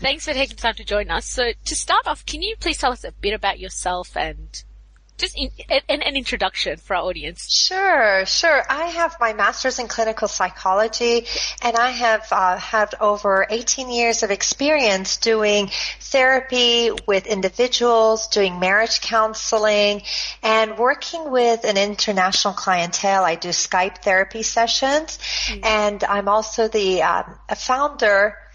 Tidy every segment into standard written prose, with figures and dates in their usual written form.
Thanks for taking time to join us. So to start off, can you please tell us a bit about yourself and just an introduction for our audience? Sure. I have my master's in clinical psychology, and I have had over 18 years of experience doing therapy with individuals, doing marriage counseling, and working with an international clientele. I do Skype therapy sessions, and I'm also the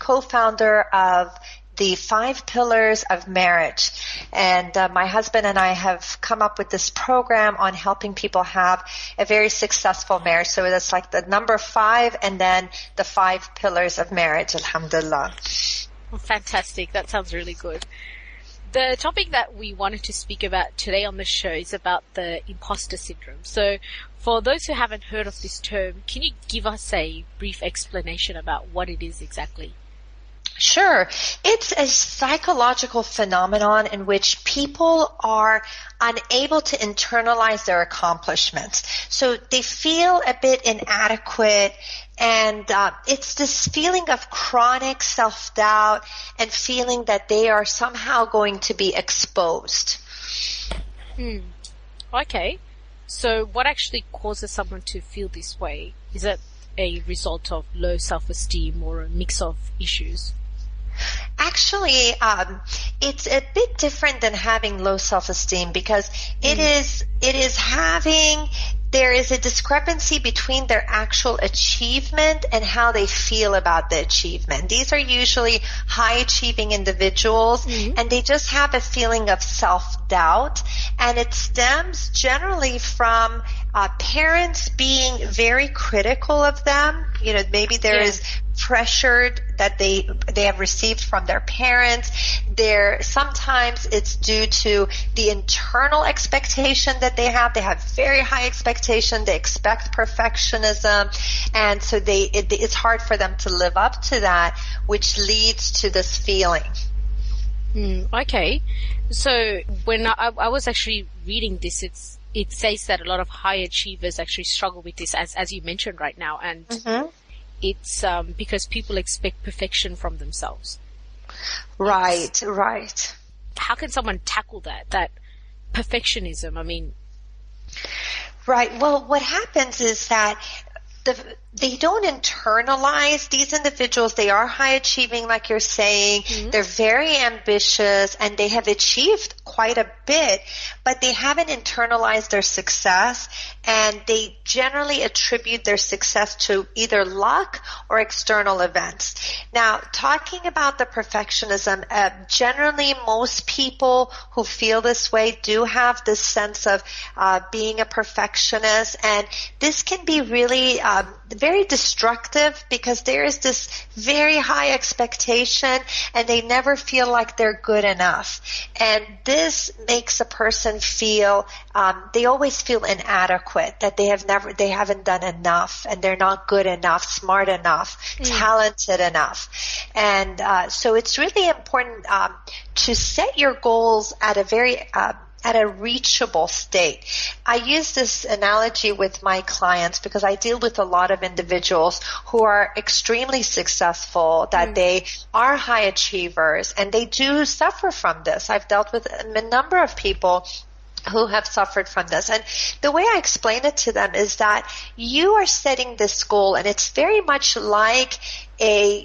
co-founder of the 5 pillars of marriage. And my husband and I have come up with this program on helping people have a very successful marriage. So that's like the number 5 and then the 5 pillars of marriage, alhamdulillah. Well, fantastic. That sounds really good. The topic that we wanted to speak about today on the show is about the imposter syndrome. So for those who haven't heard of this term, can you give us a brief explanation about what it is exactly? Sure. It's a psychological phenomenon in which people are unable to internalize their accomplishments. So they feel a bit inadequate, and it's this feeling of chronic self-doubt and feeling that they are somehow going to be exposed. Okay. So what actually causes someone to feel this way? Is it a result of low self-esteem or a mix of issues? Actually, it's a bit different than having low self-esteem because there is a discrepancy between their actual achievement and how they feel about the achievement. These are usually high-achieving individuals, and they just have a feeling of self-doubt, and it stems generally from parents being very critical of them. You know, maybe there is pressured that they have received from their parents. Sometimes it's due to the internal expectation that they have. They have very high expectation. They expect perfectionism, and so it's hard for them to live up to that, which leads to this feeling. Okay. So when I was actually reading this, it says that a lot of high achievers actually struggle with this, as you mentioned right now, and it's because people expect perfection from themselves. Right. How can someone tackle that perfectionism? I mean, right. Well, what happens is that they don't internalize these individuals. They are high achieving, like you're saying. They're very ambitious, and they have achieved quite a bit, but they haven't internalized their success, and they generally attribute their success to either luck or external events. Now, talking about the perfectionism, generally most people who feel this way do have this sense of being a perfectionist, and this can be really very destructive because there is this very high expectation, and they never feel like they're good enough. And this makes a person feel they always feel inadequate, that they haven't done enough, and they're not good enough, smart enough, talented enough. And so it's really important to set your goals at a reachable state. I use this analogy with my clients because I deal with a lot of individuals who are extremely successful, that they are high achievers, and they do suffer from this. I've dealt with a number of people who have suffered from this. And the way I explain it to them is that you are setting this goal, and it's very much like when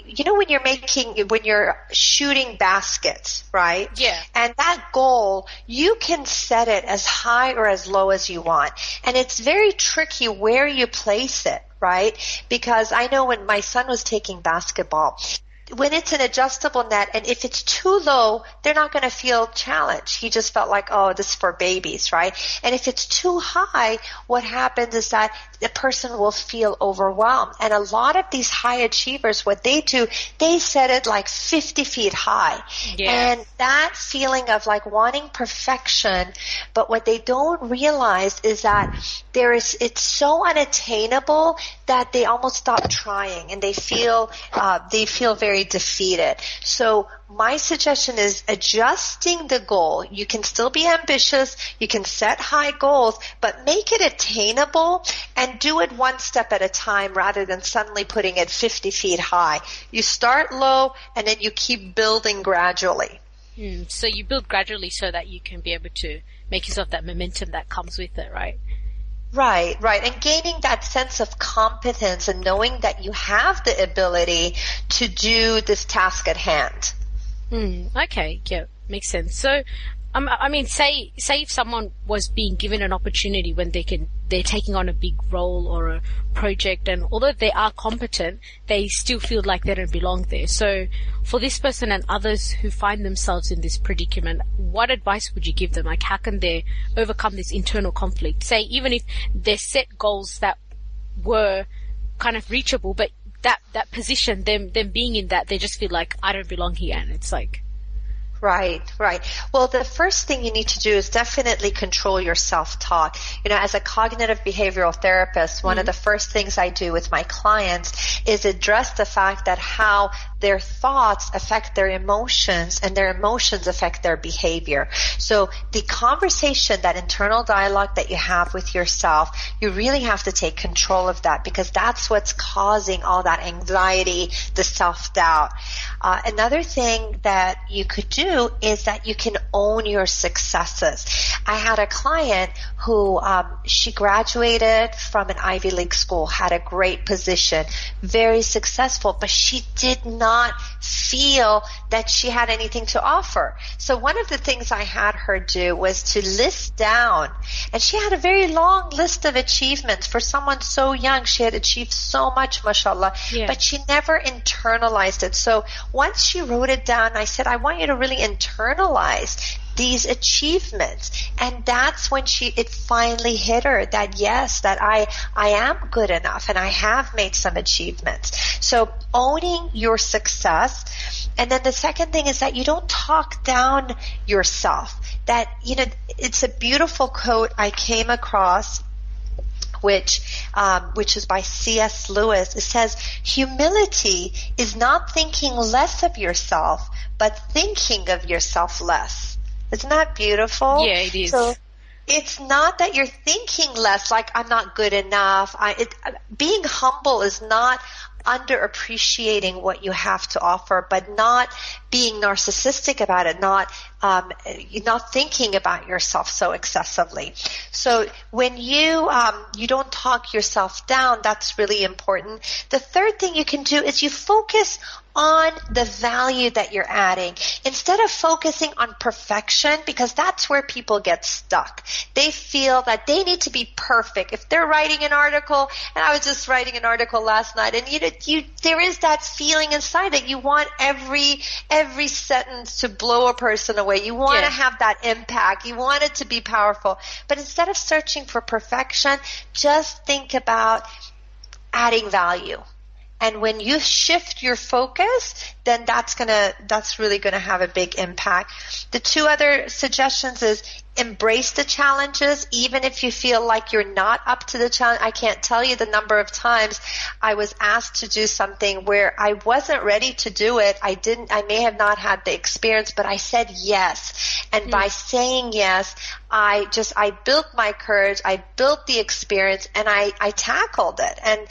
you're shooting baskets, right? Yeah. And that goal, you can set it as high or as low as you want. And it's very tricky where you place it, right? Because I know when my son was taking basketball, when it's an adjustable net, and if it's too low, they're not going to feel challenged. He just felt like, oh, this is for babies, right? And if it's too high, what happens is that the person will feel overwhelmed. And a lot of these high achievers, what they do, they set it like 50 feet high. Yeah. And that feeling of like wanting perfection, but what they don't realize is that it's so unattainable that they almost stop trying, and they feel very very defeated. So my suggestion is adjusting the goal. You can still be ambitious. You can set high goals, but make it attainable and do it one step at a time rather than suddenly putting it 50 feet high. You start low and then you keep building gradually. So you build gradually so that you can be able to make yourself that momentum that comes with it, right? Right. And gaining that sense of competence and knowing that you have the ability to do this task at hand. Okay, yeah, makes sense. So, I mean, say if someone was being given an opportunity when they're taking on a big role or a project, and although they are competent, they still feel like they don't belong there. So, for this person and others who find themselves in this predicament, what advice would you give them? Like, how can they overcome this internal conflict? Say, even if they set goals that were kind of reachable, but that position, them being in that, they just feel like, I don't belong here, and it's like... Right. Well, the first thing you need to do is definitely control your self-talk. As a cognitive behavioral therapist, one of the first things I do with my clients is address the fact that how their thoughts affect their emotions and their emotions affect their behavior. So the conversation, that internal dialogue that you have with yourself, you really have to take control of that because that's what's causing all that anxiety, the self-doubt. Another thing that you could do is that you can own your successes. I had a client who she graduated from an Ivy League school, had a great position, very successful, but she did not feel that she had anything to offer. So one of the things I had her do was to list down, and she had a very long list of achievements. For someone so young, she had achieved so much, mashallah, but she never internalized it. So once she wrote it down, I said, I want you to really internalize these achievements. And that's when it finally hit her that yes, that I am good enough and I have made some achievements. So owning your success. And then the second thing is that you don't talk down yourself. That, it's a beautiful quote I came across, which is by C.S. Lewis. It says, humility is not thinking less of yourself, but thinking of yourself less. Isn't that beautiful? Yeah, it is. So it's not that you're thinking less, like I'm not good enough. Being humble is not underappreciating what you have to offer, but not being narcissistic about it, not thinking about yourself so excessively. So when you don't talk yourself down, that's really important. The third thing you can do is you focus on the value that you're adding instead of focusing on perfection, because that's where people get stuck. They feel that they need to be perfect. If they're writing an article, and I was just writing an article last night, and there is that feeling inside that you want every sentence to blow a person away. You want to have that impact. You want it to be powerful. But instead of searching for perfection, just think about adding value. And when you shift your focus, then that's really gonna have a big impact. The two other suggestions is embrace the challenges, even if you feel like you're not up to the challenge. I can't tell you the number of times I was asked to do something where I wasn't ready to do it. I may have not had the experience, but I said yes. And by saying yes, I built my courage, I built the experience, and I tackled it. And,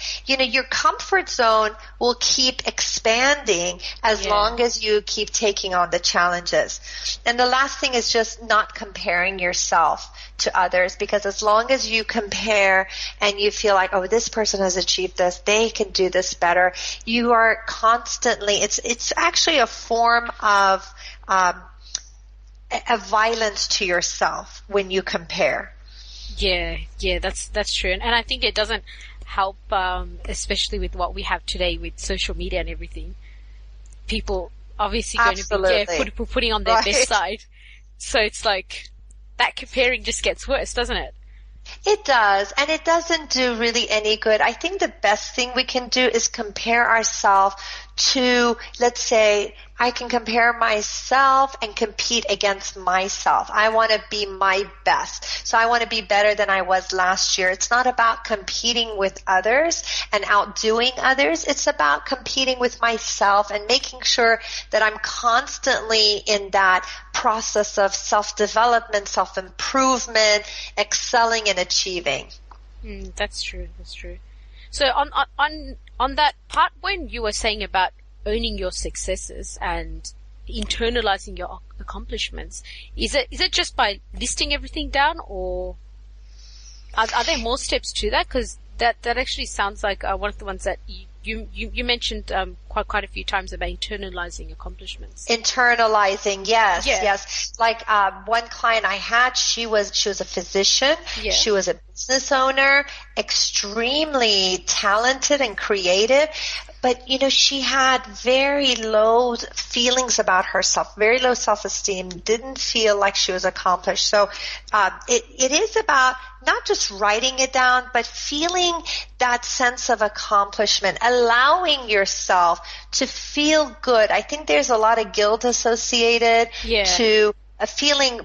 your comfort zone will keep expanding as long as you keep taking on the challenges. And the last thing is just not comparing yourself to others, because as long as you compare and you feel like, oh, this person has achieved this, they can do this better, you are constantly, it's actually a form of a violence to yourself when you compare. Yeah, that's true. And I think it doesn't help, especially with what we have today with social media and everything. People obviously going to be putting on their best side. So it's like that comparing just gets worse, doesn't it? It does, and it doesn't do really any good. I think the best thing we can do is compare ourselves to, let's say, I can compare myself and compete against myself. I want to be my best. So I want to be better than I was last year. It's not about competing with others and outdoing others. It's about competing with myself and making sure that I'm constantly in that process of self-development, self-improvement, excelling and achieving. That's true. That's true. So on that part when you were saying about owning your successes and internalizing your accomplishments, is it just by listing everything down, or are there more steps to that? Because that actually sounds like one of the ones that you mentioned quite a few times about internalizing accomplishments. Internalizing, yes. Like one client I had, she was a physician. Yeah. She was a business owner, extremely talented and creative. But, she had very low feelings about herself, very low self-esteem, didn't feel like she was accomplished. So it is about not just writing it down, but feeling that sense of accomplishment, allowing yourself to feel good. I think there's a lot of guilt associated to a feeling.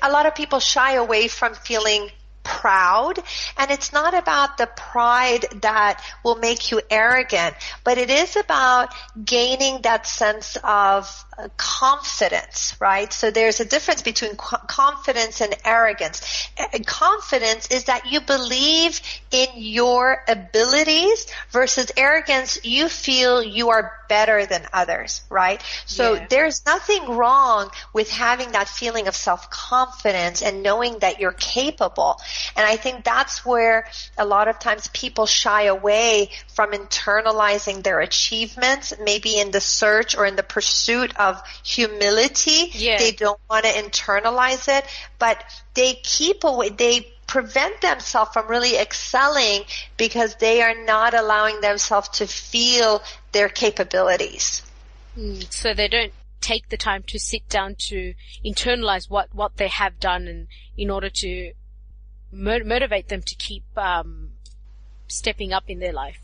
A lot of people shy away from feeling proud, and it's not about the pride that will make you arrogant, but it is about gaining that sense of confidence, right? So there's a difference between confidence and arrogance. Confidence is that you believe in your abilities, versus arrogance, you feel you are better than others, right? So there's nothing wrong with having that feeling of self-confidence and knowing that you're capable. And I think that's where a lot of times people shy away from internalizing their achievements, maybe in the search or in the pursuit of humility. They don't want to internalize it, but they prevent themselves from really excelling because they are not allowing themselves to feel their capabilities. So they don't take the time to sit down to internalize what they have done, and in order to motivate them to keep stepping up in their life.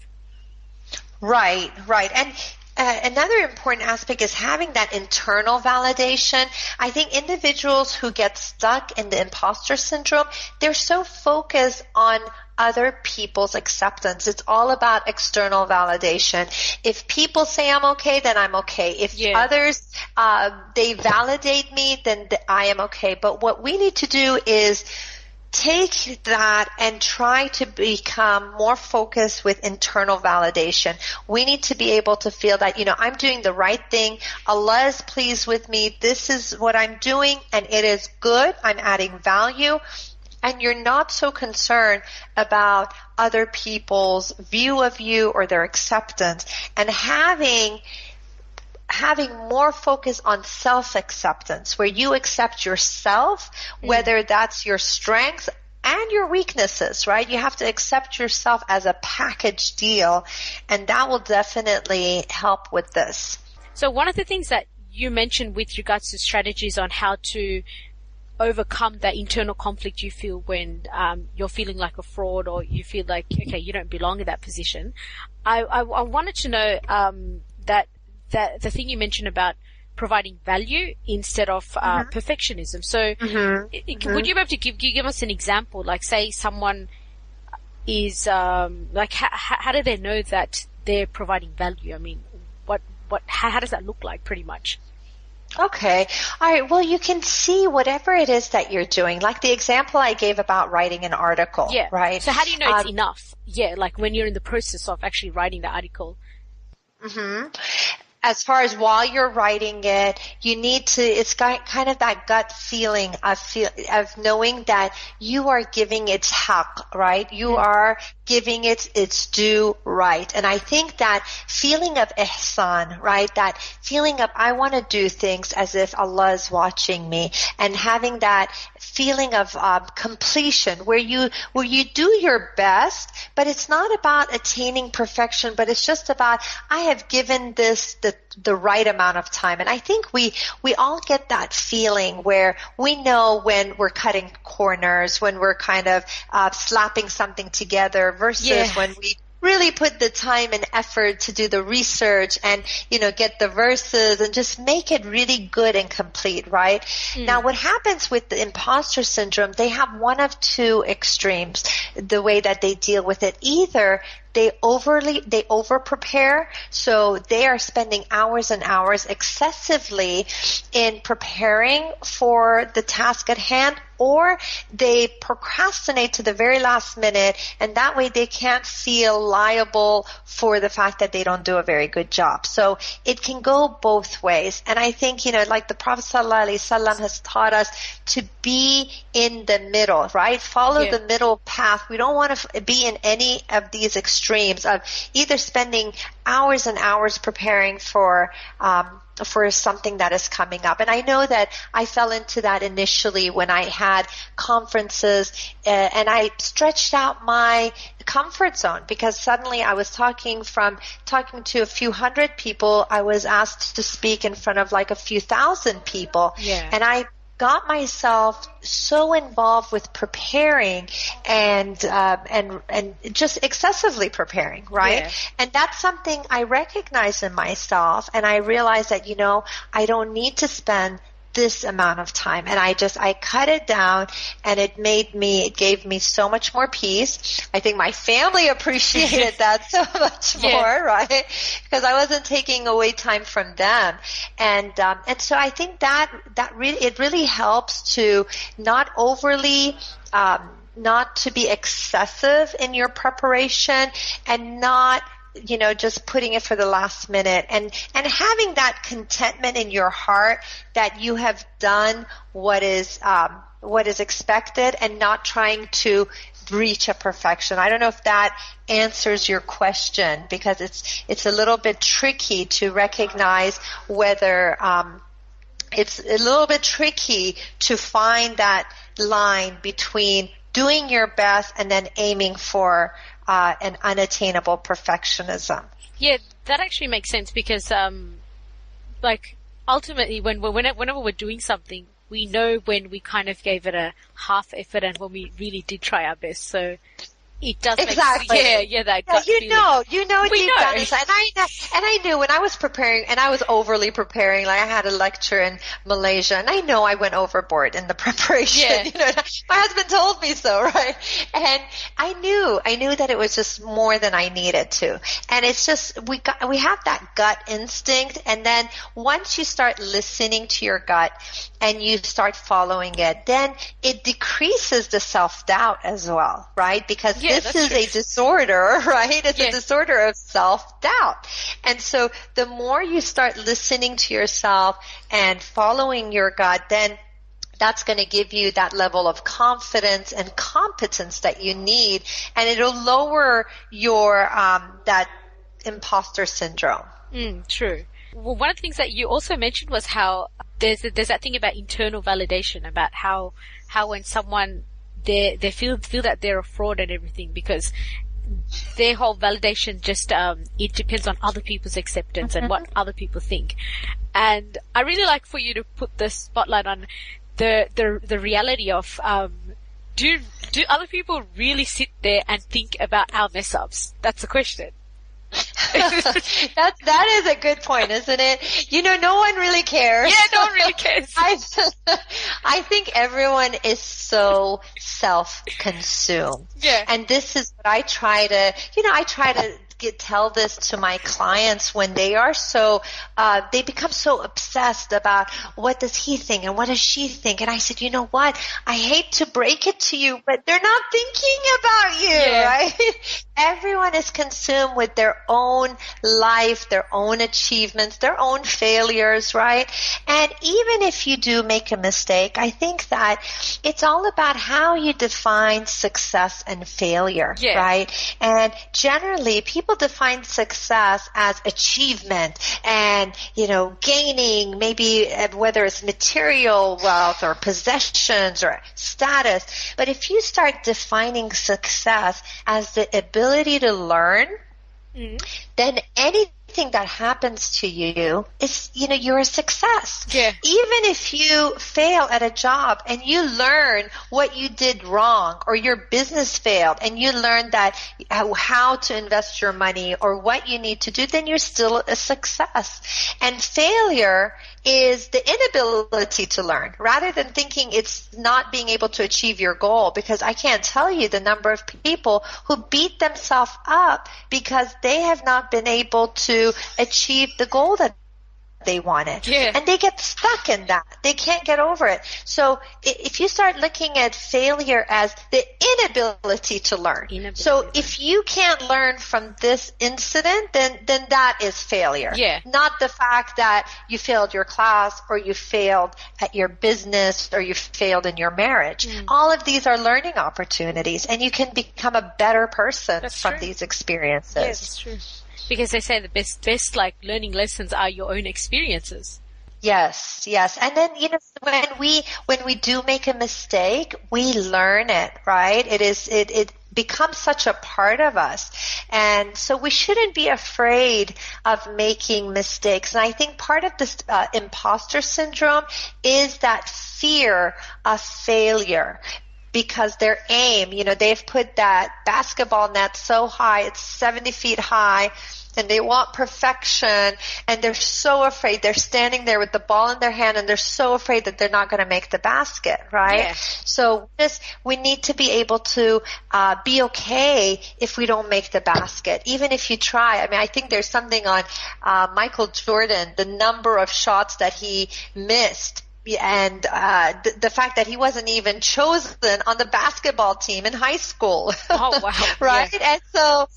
Right. And another important aspect is having that internal validation. I think individuals who get stuck in the imposter syndrome, they're so focused on other people's acceptance. It's all about external validation. If people say I'm okay, then I'm okay. If others, they validate me, then I am okay. But what we need to do is take that and try to become more focused with internal validation. We need to be able to feel that, I'm doing the right thing. Allah is pleased with me. This is what I'm doing, and it is good. I'm adding value. And you're not so concerned about other people's view of you or their acceptance, and having more focus on self-acceptance, where you accept yourself, whether that's your strengths and your weaknesses, right? You have to accept yourself as a package deal, and that will definitely help with this. So one of the things that you mentioned with regards to strategies on how to overcome that internal conflict you feel when you're feeling like a fraud, or you feel like, okay, you don't belong in that position. I wanted to know that the thing you mentioned about providing value instead of perfectionism. So would you be able to give us an example? Like, say someone is like, how do they know that they're providing value? I mean, how does that look like, pretty much? Okay. All right. Well, you can see whatever it is that you're doing, like the example I gave about writing an article, right? So how do you know it's enough? Like when you're in the process of actually writing the article. As far as while you're writing it, you need to, it's got kind of that gut feeling of knowing that you are giving its haqq, right? You are giving it its due right. And I think that feeling of ihsan, right? That feeling of, I want to do things as if Allah is watching me, and having that feeling of completion where you do your best, but it's not about attaining perfection, but it's just about, I have given this the right amount of time. And I think we all get that feeling where we know when we're cutting corners, when we're kind of slapping something together, versus when really put the time and effort to do the research and, get the verses and just make it really good and complete, right? Now, what happens with the imposter syndrome, they have one of two extremes, the way that they deal with it. Either they over prepare, so they are spending hours and hours excessively in preparing for the task at hand, or they procrastinate to the very last minute, and that way they can't feel liable for the fact that they don't do a very good job. So it can go both ways. And I think, like the Prophet ﷺ has taught us to be in the middle, right? Follow the middle path. We don't want to be in any of these extremes of either spending hours and hours preparing for something that is coming up. And I know that I fell into that initially when I had conferences, and I stretched out my comfort zone because suddenly I was talking to a few hundred people. I was asked to speak in front of like a few thousand people. And I got myself so involved with preparing and just excessively preparing, right? And that's something I recognize in myself, and I realize that, I don't need to spend this amount of time. And I cut it down, and it gave me so much more peace. I think my family appreciated that so much more, right? Because I wasn't taking away time from them. And so I think that it really helps to not overly, not to be excessive in your preparation, and not just putting it for the last minute, and having that contentment in your heart that you have done what is expected, and not trying to reach a perfection. I don't know if that answers your question, because it's a little bit tricky to recognize whether, it's a little bit tricky to find that line between doing your best and then aiming for an unattainable perfectionism. Yeah, that actually makes sense because, ultimately, whenever we're doing something, we know when we kind of gave it a half effort and when we really did try our best. So it does exactly. Make that gut you feeling. know deep down inside. And I knew when I was preparing, and I was overly preparing, like I had a lecture in Malaysia, and I know I went overboard in the preparation. My husband told me so, right? And I knew that it was just more than I needed to. And it's just, we have that gut instinct, and then once you start listening to your gut and you start following it, then it decreases the self-doubt as well, right? Because this is a disorder, right? It's a disorder of self-doubt. And so the more you start listening to yourself and following your gut, then that's going to give you that level of confidence and competence that you need, and it'll lower your that imposter syndrome. True. Well, one of the things that you also mentioned was how there's that thing about internal validation, about how when someone they feel that they're a fraud and everything, because their whole validation just it depends on other people's acceptance and what other people think. And I really like for you to put the spotlight on the reality of do other people really sit there and think about our mess ups? That's the question. That is a good point, isn't it? No one really cares. Yeah, no one really cares. I think everyone is so self-consumed. Yeah. And this is what I try to tell this to my clients when they are they become so obsessed about what does he think and what does she think. And I said, you know what? I hate to break it to you, but they're not thinking about you, right? Everyone is consumed with their own life, their own achievements, their own failures, right? And even if you do make a mistake, I think that it's all about how you define success and failure, right? And generally, people define success as achievement and, gaining, maybe whether it's material wealth or possessions or status. But if you start defining success as the ability to learn, then anything that happens to you is, you're a success. Yeah. Even if you fail at a job and you learn what you did wrong, or your business failed and you learn that how to invest your money or what you need to do, then you're still a success. And failure is the inability to learn, rather than thinking it's not being able to achieve your goal, because I can't tell you the number of people who beat themselves up because they have not been able to achieve the goal that they wanted. Yeah. And they get stuck in that. They can't get over it. So if you start looking at failure as the inability to learn. So if you can't learn from this incident, then that is failure. Yeah. Not the fact that you failed your class, or you failed at your business, or you failed in your marriage. All of these are learning opportunities, and you can become a better person from these experiences. Yeah, that's true. Because they say the best like learning lessons are your own experiences. Yes. And then, when we do make a mistake, we learn it, right? It becomes such a part of us. And so we shouldn't be afraid of making mistakes. And I think part of this imposter syndrome is that fear of failure. Because their aim, they've put that basketball net so high, it's 70 feet high, and they want perfection, and they're so afraid. They're standing there with the ball in their hand, and they're so afraid that they're not going to make the basket, right? Yeah. So we need to be able to be okay if we don't make the basket, even if you try. I mean, I think there's something on Michael Jordan, the number of shots that he missed, and the fact that he wasn't even chosen on the basketball team in high school. Oh, wow. Right? Yeah. And so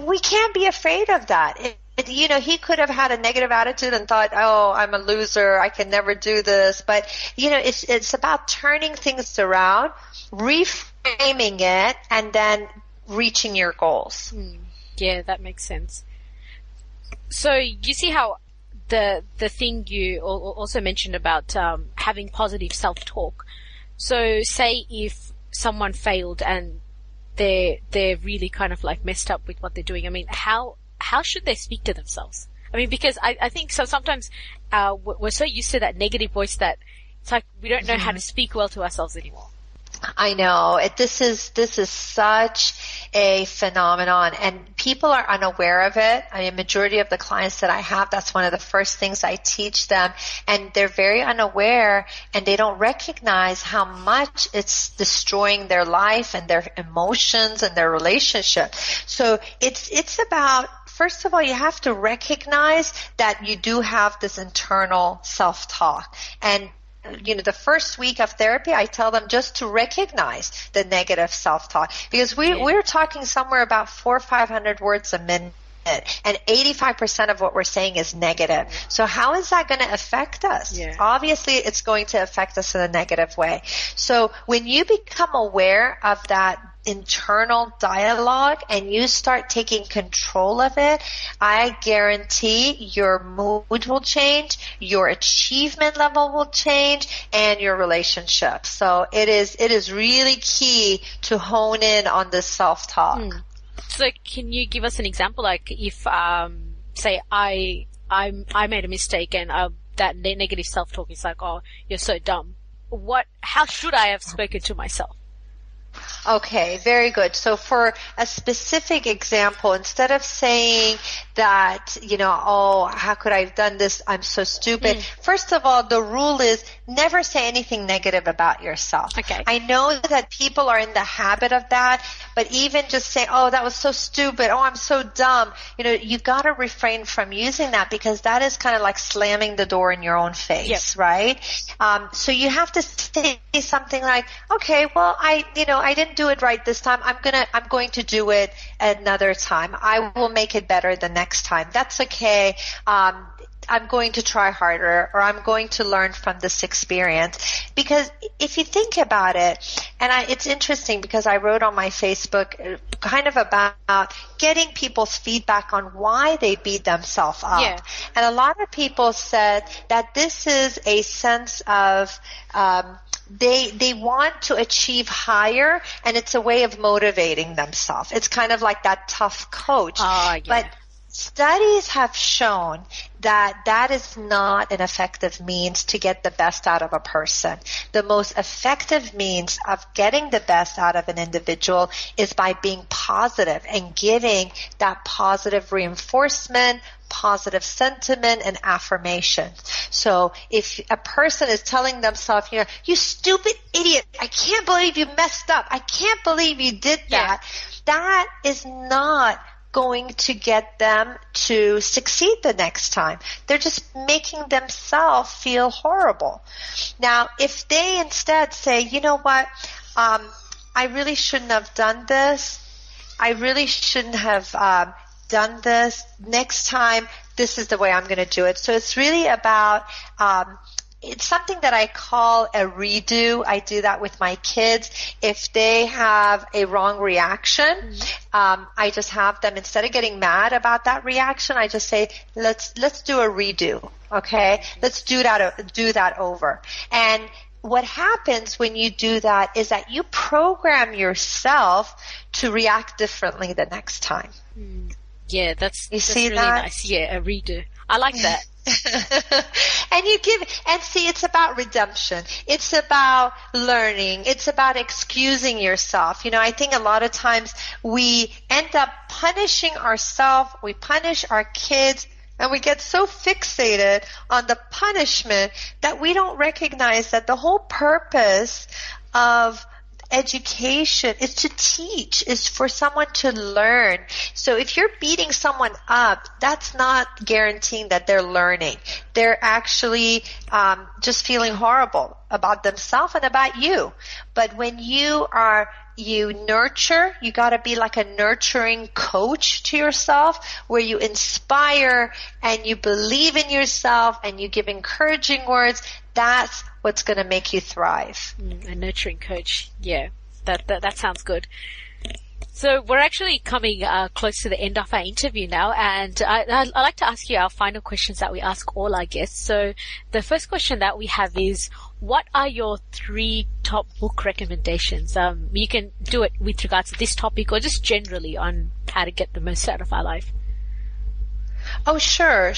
we can't be afraid of that. He could have had a negative attitude and thought, oh, I'm a loser, I can never do this. But, it's about turning things around, reframing it, and then reaching your goals. Yeah, that makes sense. So you see how the thing you also mentioned about having positive self-talk. So say if someone failed and they're really kind of like messed up with what they're doing, I mean, how should they speak to themselves? I mean, because I think sometimes we're so used to that negative voice that it's like we don't know how to speak well to ourselves anymore. I know. This is such a phenomenon, and people are unaware of it. I mean, majority of the clients that I have, that's one of the first things I teach them, and they're very unaware, and they don't recognize how much it's destroying their life and their emotions and their relationship. So it's about, first of all, you have to recognize that you do have this internal self-talk. And the first week of therapy, I tell them just to recognize the negative self-talk, because we're talking somewhere about 400 or 500 words a minute, and 85% of what we're saying is negative. So how is that going to affect us? Yeah. Obviously, it's going to affect us in a negative way. So when you become aware of that internal dialogue and you start taking control of it, I guarantee your mood will change, your achievement level will change, and your relationship. So it is really key to hone in on this self-talk. So can you give us an example? Like if, say I made a mistake and that negative self-talk is like, oh, you're so dumb. How should I have spoken to myself? Okay, very good. So for a specific example, instead of saying that, oh, how could I have done this? I'm so stupid. First of all, the rule is never say anything negative about yourself. Okay. I know that people are in the habit of that, but even just saying, oh, that was so stupid. Oh, I'm so dumb. You got to refrain from using that, because that is kind of like slamming the door in your own face, right? So you have to say something like, okay, well, I didn't do it right this time. I'm going to do it another time. I will make it better the next time. That's okay. I'm going to try harder, or I'm going to learn from this experience. Because if you think about it, and it's interesting because I wrote on my Facebook kind of about getting people's feedback on why they beat themselves up. Yeah. And a lot of people said that this is a sense of they want to achieve higher, and it's a way of motivating themselves. It's kind of like that tough coach. Yeah. But Studies have shown that that is not an effective means to get the best out of a person. The most effective means of getting the best out of an individual is by being positive and giving that positive reinforcement, positive sentiment, and affirmation. So if a person is telling themselves, you stupid idiot, I can't believe you messed up, I can't believe you did that, that is not going to get them to succeed the next time. They're just making themselves feel horrible. Now, if they instead say, you know what, I really shouldn't have done this. I really shouldn't have done this. Next time, this is the way I'm going to do it. So it's really about it's something that I call a redo. I do that with my kids. If they have a wrong reaction, I just have them, instead of getting mad about that reaction, I just say, let's do a redo. Okay? Let's do that over. And what happens when you do that is that you program yourself to react differently the next time. Yeah, that's see really that? nice. Yeah, a redo. I like that. And see, it's about redemption. It's about learning. It's about excusing yourself. I think a lot of times we end up punishing ourselves, we punish our kids, and we get so fixated on the punishment that we don't recognize that the whole purpose of education is to teach, is for someone to learn. So if you're beating someone up, that's not guaranteeing that they're learning. They're actually just feeling horrible about themselves and about you. But when you nurture, you got to be like a nurturing coach to yourself, where you inspire and you believe in yourself and you give encouraging words. That's what's going to make you thrive. A nurturing coach. Yeah, that sounds good. So we're actually coming close to the end of our interview now, and I'd like to ask you our final questions that we ask all our guests. So the first question that we have is, what are your 3 top book recommendations? You can do it with regards to this topic or just generally on how to get the most out of our life. Oh, sure.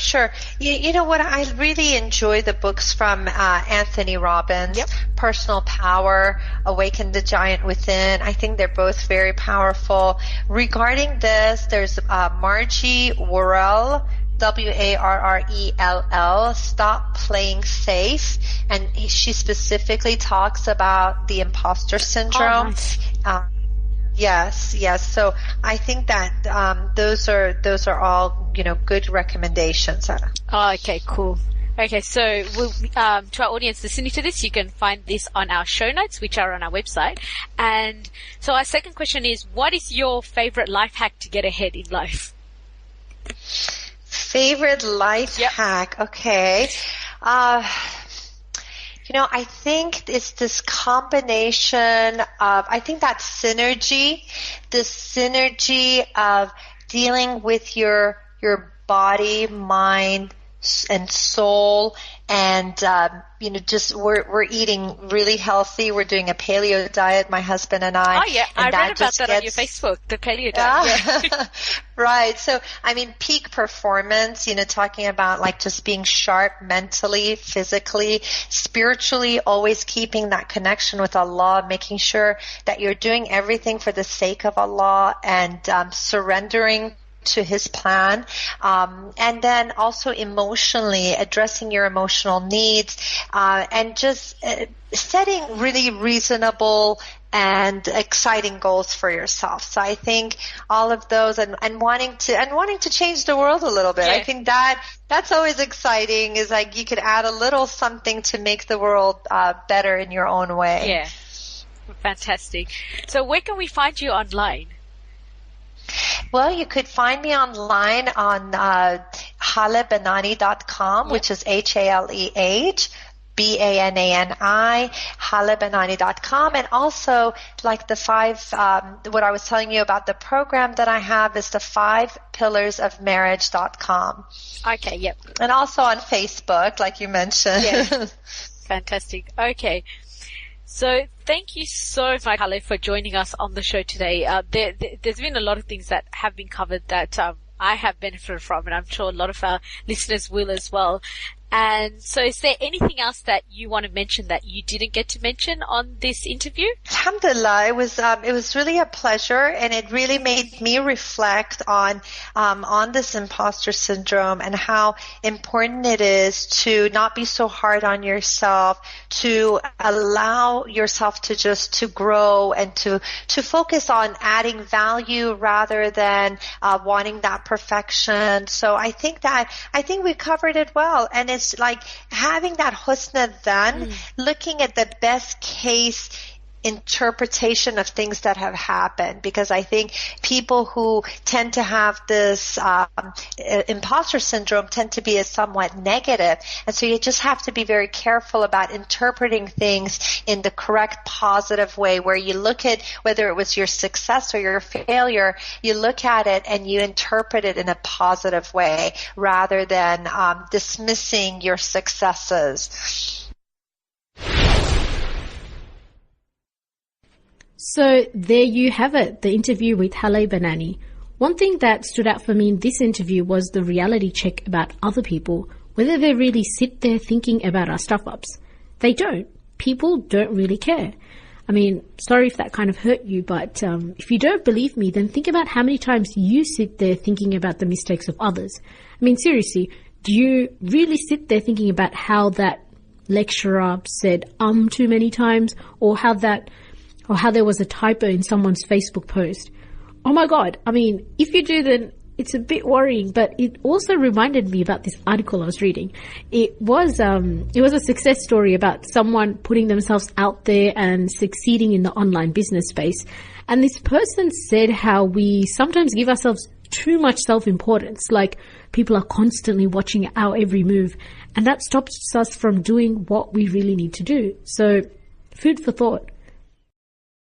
You know what? I really enjoy the books from Anthony Robbins, Personal Power, Awaken the Giant Within. I think they're both very powerful. Regarding this, there's Margie Worrell, Warrell, Stop Playing Safe, and she specifically talks about the imposter syndrome. Oh, nice. Yes. So I think that those are all good recommendations. Oh, okay, cool. Okay, so we'll, to our audience listening to this, you can find this on our show notes, which are on our website. And so our second question is, what is your favorite life hack to get ahead in life? Favorite life hack? Okay. I think it's this combination of, I think that synergy of dealing with your body, mind, and soul, and just we're eating really healthy. We're doing a paleo diet, my husband and I. Oh yeah, I read about that on your Facebook, the paleo diet. Yeah. Right. So peak performance. Talking about like just being sharp mentally, physically, spiritually, always keeping that connection with Allah, making sure that you're doing everything for the sake of Allah, and surrendering to His plan, and then also emotionally addressing your emotional needs, and just setting really reasonable and exciting goals for yourself. So I think all of those, and wanting to change the world a little bit. Yeah. I think that's always exciting, is like you could add a little something to make the world better in your own way. Yeah, fantastic. So where can we find you online? Well, you could find me online on HalehBanani.com, which is HalehBanani, HalehBanani.com, and also like the 5, what I was telling you about the program that I have is the 5pillarsofmarriage.com. Okay, yep. And also on Facebook, like you mentioned. Yeah. Fantastic. Okay. So thank you so much, Haleh, for joining us on the show today. There's been a lot of things that have been covered that I have benefited from, and I'm sure a lot of our listeners will as well. And so is there anything else that you want to mention that you didn't get to mention on this interview? Alhamdulillah, it was really a pleasure, and it really made me reflect on this imposter syndrome and how important it is to not be so hard on yourself, to allow yourself to grow and to focus on adding value rather than wanting that perfection. So I think we covered it well, and it's like having that husna dhan, looking at the best case interpretation of things that have happened, because I think people who tend to have this imposter syndrome tend to be somewhat negative, and so you just have to be very careful about interpreting things in the correct positive way, where you look at whether it was your success or your failure, you look at it and you interpret it in a positive way rather than dismissing your successes. So there you have it, the interview with Haleh Banani. One thing that stood out for me in this interview was the reality check about other people, whether they really sit there thinking about our stuff-ups. They don't. People don't really care. I mean, sorry if that kind of hurt you, but if you don't believe me, then think about how many times you sit there thinking about the mistakes of others. I mean, seriously, do you really sit there thinking about how that lecturer said too many times, or how there was a typo in someone's Facebook post? Oh my God. I mean, if you do, then it's a bit worrying, but it also reminded me about this article I was reading. It was a success story about someone putting themselves out there and succeeding in the online business space. And this person said how we sometimes give ourselves too much self-importance, like people are constantly watching our every move, and that stops us from doing what we really need to do. So, food for thought.